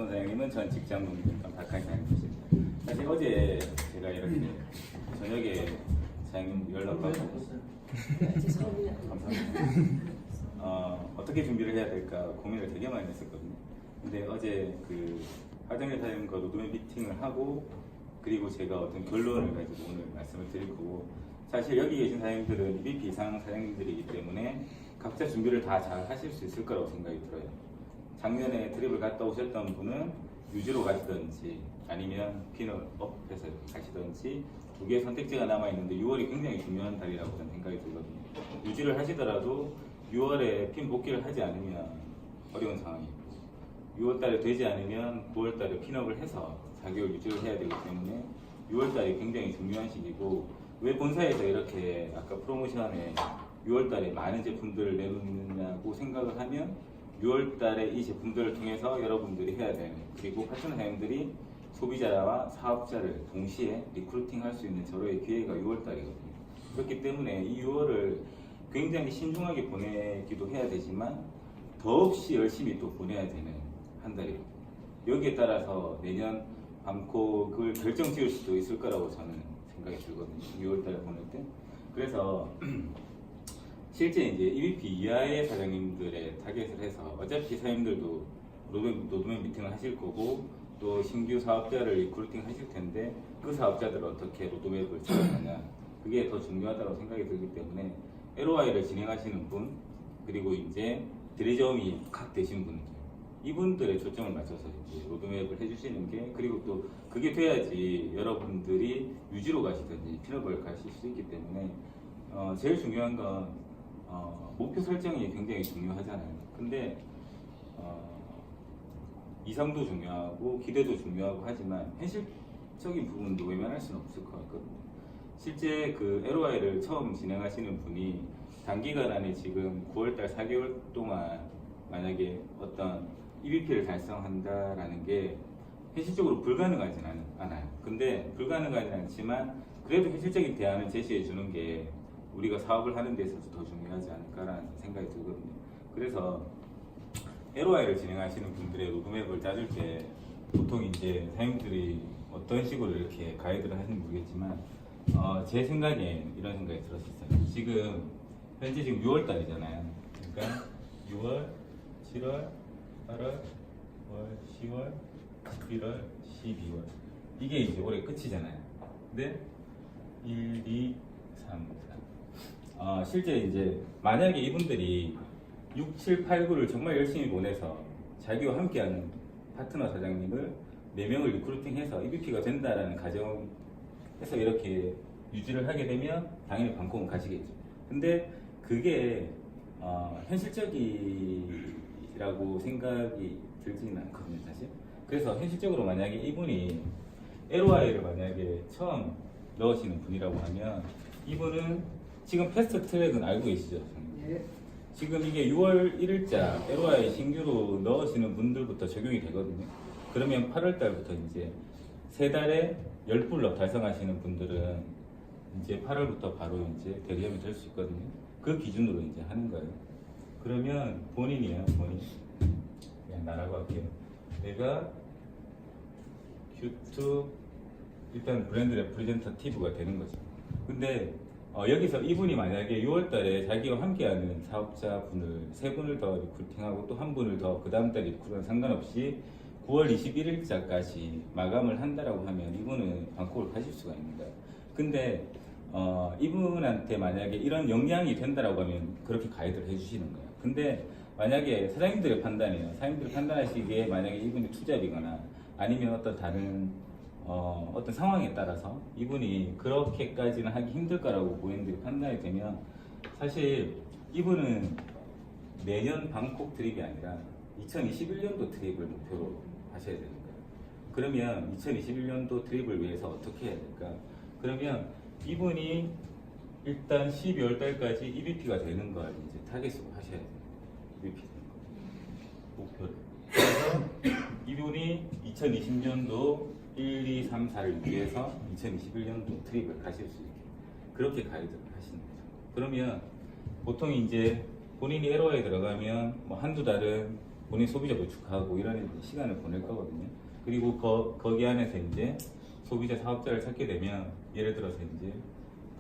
사장님은 전 직장 동료였던 박한 사장님이십니다. 사실 어제 제가 이렇게 저녁에 사장님 연락받고 감사합니다. 어떻게 준비를 해야 될까 고민을 되게 많이 했었거든요. 근데 어제 그 하정일 사장님과 노동의 미팅을 하고 그리고 제가 어떤 결론을 가지고 오늘 말씀을 드릴 거고, 사실 여기 계신 사장님들은 EVP 이상 사장님들이기 때문에 각자 준비를 다 잘 하실 수 있을 거라고 생각이 들어요. 작년에 트립을 갔다 오셨던 분은 유지로 가시든지 아니면 핀업해서 가시든지 두 개의 선택지가 남아있는데 6월이 굉장히 중요한 달이라고 저는 생각이 들거든요. 유지를 하시더라도 6월에 핀 복귀를 하지 않으면 어려운 상황이고 6월달에 되지 않으면 9월달에 핀업을 해서 4개월 유지를 해야 되기 때문에 6월달이 굉장히 중요한 시기고, 왜 본사에서 이렇게 아까 프로모션에 6월달에 많은 제품들을 내놓느냐고 생각을 하면 6월달에 이 제품들을 통해서 여러분들이 해야 되는, 그리고 파트너 사장님들이 소비자와 사업자를 동시에 리크루팅할 수 있는 절호의 기회가 6월달이거든요. 그렇기 때문에 이 6월을 굉장히 신중하게 보내기도 해야 되지만 더없이 열심히 또 보내야 되는 한 달이거든요. 여기에 따라서 내년 밤콕을 결정 지을 수도 있을 거라고 저는 생각이 들거든요. 6월달에 보낼 때. 그래서 실제 이제 EVP 이하의 사장님들의 타겟을 해서 어차피 사장님들도 노드맨 미팅을 하실 거고 또 신규 사업자를 리크루팅 하실 텐데 그 사업자들을 어떻게 로드맵을 잡느냐, 그게 더 중요하다고 생각이 들기 때문에 LOI를 진행하시는 분, 그리고 이제 드레저음이 각 되신 분들, 이분들의 초점을 맞춰서 이제 로드맵을 해주시는 게, 그리고 또 그게 돼야지 여러분들이 유지로 가시든지 핀업을 가실 수 있기 때문에 제일 중요한 건 목표 설정이 굉장히 중요하잖아요. 근데 이상도 중요하고 기대도 중요하고 하지만 현실적인 부분도 외면할 수는 없을 것 같거든요. 실제 그 LOI를 처음 진행하시는 분이 단기간 안에 지금 9월달 4개월 동안 만약에 어떤 EVP를 달성한다라는 게 현실적으로 불가능하진 않아요. 근데 불가능하진 않지만 그래도 현실적인 대안을 제시해 주는 게 우리가 사업을 하는 데 있어서 더 중요하지 않을까라는 생각이 들거든요. 그래서 LOI를 진행하시는 분들의 로드맵을 짜줄 때 보통 이제 사장님들이 어떤 식으로 이렇게 가이드를 하시는지 모르겠지만 제 생각엔 이런 생각이 들었었어요. 지금 현재 지금 6월 달이잖아요. 그러니까 6월, 7월, 8월, 9월, 10월, 11월, 12월 이게 이제 올해 끝이잖아요. 근데 1, 2, 3, 4 실제 이제 만약에 이분들이 6, 7, 8, 9를 정말 열심히 보내서 자기와 함께하는 파트너 사장님을 4명을 리크루팅해서 EVP가 된다라는 가정에서 이렇게 유지를 하게 되면 당연히 방콕은 가시겠죠. 근데 그게 현실적이라고 생각이 들지는 않거든요, 사실. 그래서 현실적으로 만약에 이분이 LOI를 만약에 처음 넣으시는 분이라고 하면 이분은 지금 패스트 트랙은 알고 계시죠? 예. 지금 이게 6월 1일자 LOI 신규로 넣으시는 분들부터 적용이 되거든요. 그러면 8월 달부터 이제 3달에 10불로 달성하시는 분들은 이제 8월부터 바로 이제 대리점이 될 수 있거든요. 그 기준으로 이제 하는 거예요. 그러면 본인이에요, 본인. 그냥 나라고 할게요. 내가 Q2 일단 브랜드 레프리젠터티브가 되는 거죠. 근데 여기서 이분이 만약에 6월달에 자기와 함께하는 사업자분을 3분을 더 리크루팅하고 또 1분을 더 그 다음 달 리크루팅은 상관없이 9월 21일자까지 마감을 한다라고 하면 이분은 방콕을 가실 수가 있는 거예요. 근데 이분한테 만약에 이런 역량이 된다라고 하면 그렇게 가이드를 해주시는 거예요. 근데 만약에 사장님들의 판단이에요. 사장님들이 판단하시기에 만약에 이분이 투잡이거나 아니면 어떤 다른 어떤 상황에 따라서 이분이 그렇게까지는 하기 힘들 거라고 고객님들이 판단이 되면 사실 이분은 내년 방콕 트립이 아니라 2021년도 트립을 목표로 하셔야 되는 거예요. 그러면 2021년도 트립을 위해서 어떻게 해야 될까? 그러면 이분이 일단 12월 달까지 EVP가 되는 걸 이제 타겟으로 하셔야 돼요. EVP 되는 거. 목표를. 그래서 이분이 2020년도 1, 2, 3, 4를 위해서 2021년도 트립을 가실 수 있게 그렇게 가이드를 하시는 거죠. 그러면 보통 이제 본인이 LO에 들어가면 뭐 한두 달은 본인 소비자 구축하고 이런 시간을 보낼 거거든요. 그리고 거기 안에서 이제 소비자 사업자를 찾게 되면 예를 들어서 이제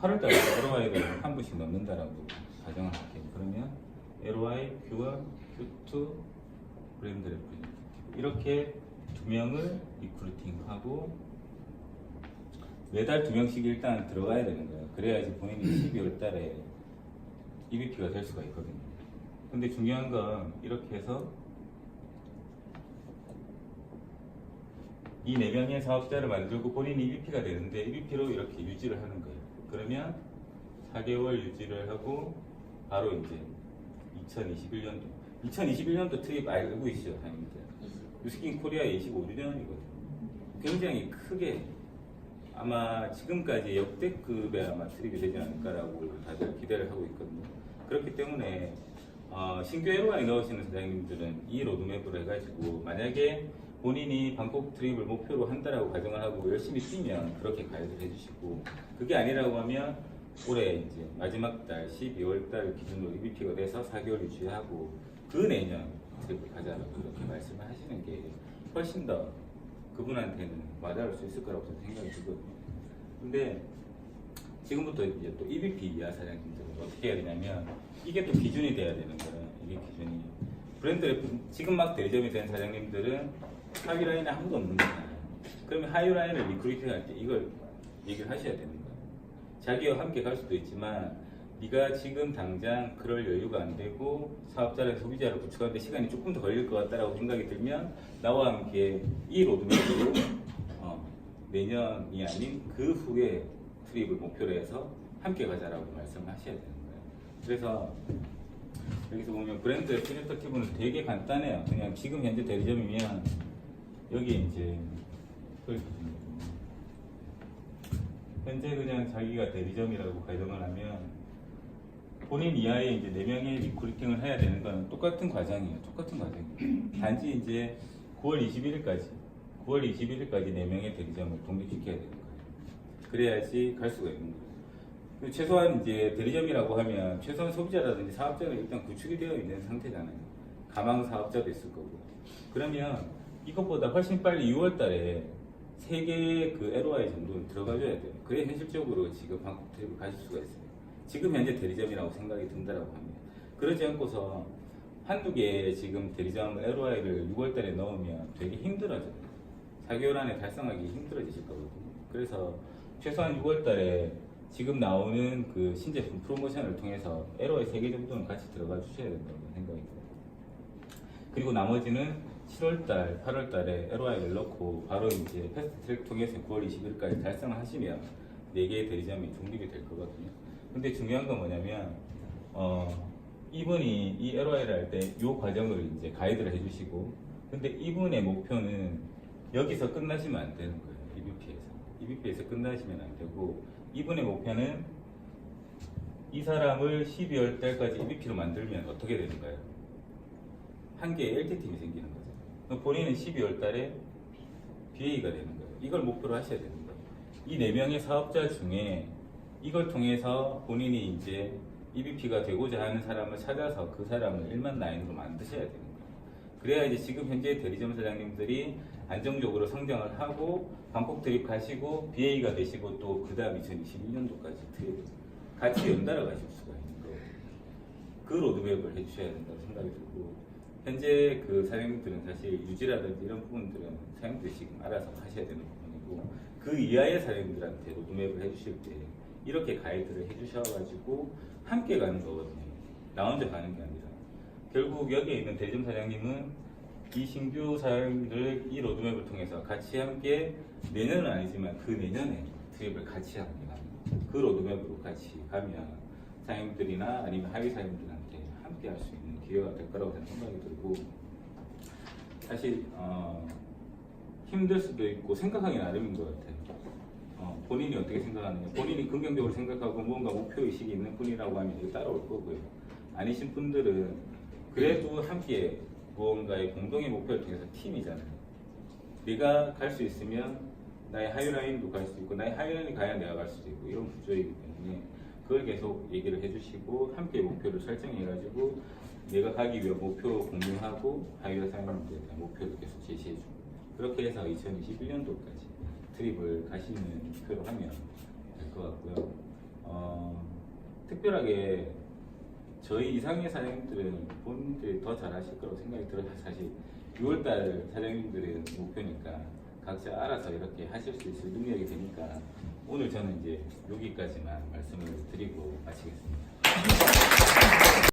8월달에 LOI를 한 분씩 넣는다라고 가정을 할게요. 그러면 LOI, Q1, Q2, 브랜드 레프레젠테이티브 이렇게 2명을 리크루팅하고 매달 2명씩 일단 들어가야 되는 거예요. 그래야지 본인이 12월 달에 EVP가 될 수가 있거든요. 근데 중요한 건 이렇게 해서 이 4명의 사업자를 만들고 본인이 EVP가 되는데 EVP로 이렇게 유지를 하는 거예요. 그러면 4개월 유지를 하고 바로 이제 2021년도 트립 알고 있죠, 사장님들. 뉴스킨 코리아 25주년이거든요. 굉장히 크게 아마 지금까지 역대급의 아마 트립이 되지 않을까라고 다들 기대를 하고 있거든요. 그렇기 때문에 신규 LOI 넣으시는 사장님들은 이 로드맵으로 해가지고 만약에 본인이 방콕 트립을 목표로 한다라고 가정을 하고 열심히 뛰면 그렇게 가이드를 해주시고 그게 아니라고 하면 올해 이제 마지막 달 12월 달 기준으로 EVP가 돼서 4개월 유지하고 그 내년 트립을 가자라고 이렇게 말씀을 하시는 게 훨씬 더 그분한테는 와닿을 수 있을 거라고 저는 생각이 들거든요. 근데 지금부터 이제 또 EVP 이하 사장님들은 어떻게 해야 되냐면 이게 또 기준이 돼야 되는 거예요. 이게 기준이 브랜드 지금 막 대리점이 된 사장님들은 하위 라인에 아무도 없는 거잖아요. 그러면 하위 라인을 리크루팅 할 때 이걸 얘기를 하셔야 되는 거예요. 자기와 함께 갈 수도 있지만 네가 지금 당장 그럴 여유가 안 되고 사업자를 소비자를 구축하는데 시간이 조금 더 걸릴 것 같다라고 생각이 들면 나와 함께 이 로드맵으로 내년이 아닌 그 후에 트립을 목표로 해서 함께 가자라고 말씀하셔야 되는 거예요. 그래서 여기서 보면 브랜드 애플리터티브는 되게 간단해요. 그냥 지금 현재 대리점이면 여기 이제 현재 그냥 자기가 대리점이라고 가정을 하면 본인 이하의 이제 4명의 리크루팅을 해야 되는 건 똑같은 과정이에요. 단지 이제 9월 21일까지 4명의 대리점을 독립시켜야 되는 거예요. 그래야지 갈 수가 있는 거예요. 최소한 이제 대리점이라고 하면 최소한 소비자라든지 사업자가 일단 구축이 되어 있는 상태잖아요. 가망 사업자도 있을 거고. 그러면 이것보다 훨씬 빨리 6월 달에 3개의 그 LOI 정도는 들어가줘야 돼요. 그래 현실적으로 지금 방콕 트립을 가실 수가 있어요. 지금 현재 대리점이라고 생각이 든다라고 합니다. 그러지 않고서 한두 개 지금 대리점 LOI를 6월 달에 넣으면 되게 힘들어져요. 4개월 안에 달성하기 힘들어지실 거거든요. 그래서 최소한 6월 달에 지금 나오는 그 신제품 프로모션을 통해서 LOI 3개 정도는 같이 들어가 주셔야 된다고 생각이 들어요. 그리고 나머지는 7월달, 8월달에 LOI를 넣고 바로 이제 패스트 트랙 통해서 9월 20일까지 달성을 하시면 4개의 대리점이 중립이 될 거거든요. 근데 중요한 건 뭐냐면, 이분이 이 LOI를 할 때 이 과정을 이제 가이드를 해주시고, 근데 이분의 목표는 여기서 끝나시면 안 되는 거예요. EVP에서 끝나시면 안 되고, 이분의 목표는 이 사람을 12월 달까지 EVP로 만들면 어떻게 되는가요? 한 개의 LT팀이 생기는 거죠. 그럼 본인은 12월 달에 BA가 되는 거예요. 이걸 목표로 하셔야 되는 거예요. 이 4명의 사업자 중에 이걸 통해서 본인이 이제 EVP가 되고자 하는 사람을 찾아서 그 사람을 1만 라인으로 만드셔야 되는 거예요. 그래야 이제 지금 현재 대리점 사장님들이 안정적으로 성장을 하고 방콕 트립 가시고 BA가 되시고 또 그 다음 2021년도까지 트립 같이 연달아 가실 수가 있는 거예요. 그 로드맵을 해주셔야 된다고 생각이 들고, 현재 그 사장님들은 사실 유지라든지 이런 부분들은 사장님들이 지금 알아서 하셔야 되는 부분이고, 그 이하의 사장님들한테 로드맵을 해주실 때 이렇게 가이드를 해주셔가지고 함께 가는 거거든요. 나 혼자 가는 게 아니라. 결국 여기에 있는 대리점 사장님은 이 신규 사장님들 이 로드맵을 통해서 같이 함께 내년은 아니지만 그 내년에 트립을 같이 함께 가는, 그 로드맵으로 같이 가면 사장님들이나 아니면 하위 사장님들한테 함께 할 수 있는 기회가 될 거라고 저는 생각이 들고, 사실 힘들 수도 있고 생각하기 나름인 것 같아요. 본인이 어떻게 생각하느냐, 본인이 긍정적으로 생각하고 뭔가 목표의식이 있는 분이라고 하면 이게 따라올 거고요. 아니신 분들은 그래도 함께 무언가의 공동의 목표를 통해서 팀이잖아요. 네가 갈 수 있으면 나의 하이라인도 갈 수 있고, 나의 하이라인이 가야 내가 갈 수도 있고, 이런 구조이기 때문에 그걸 계속 얘기를 해주시고 함께 목표를 설정해가지고 내가 가기 위한 목표 공유하고 하이웨이 사장님들에 대한 목표도 계속 제시해주고 그렇게 해서 2021년도까지 트립을 가시는 목표로 하면 될 것 같고요. 특별하게 저희 이상의 사장님들은 본인들이 더 잘하실 거라고 생각이 들어서 사실 6월달 사장님들의 목표니까 각자 알아서 이렇게 하실 수 있을 능력이 되니까 오늘 저는 이제 여기까지만 말씀을 드리고 마치겠습니다.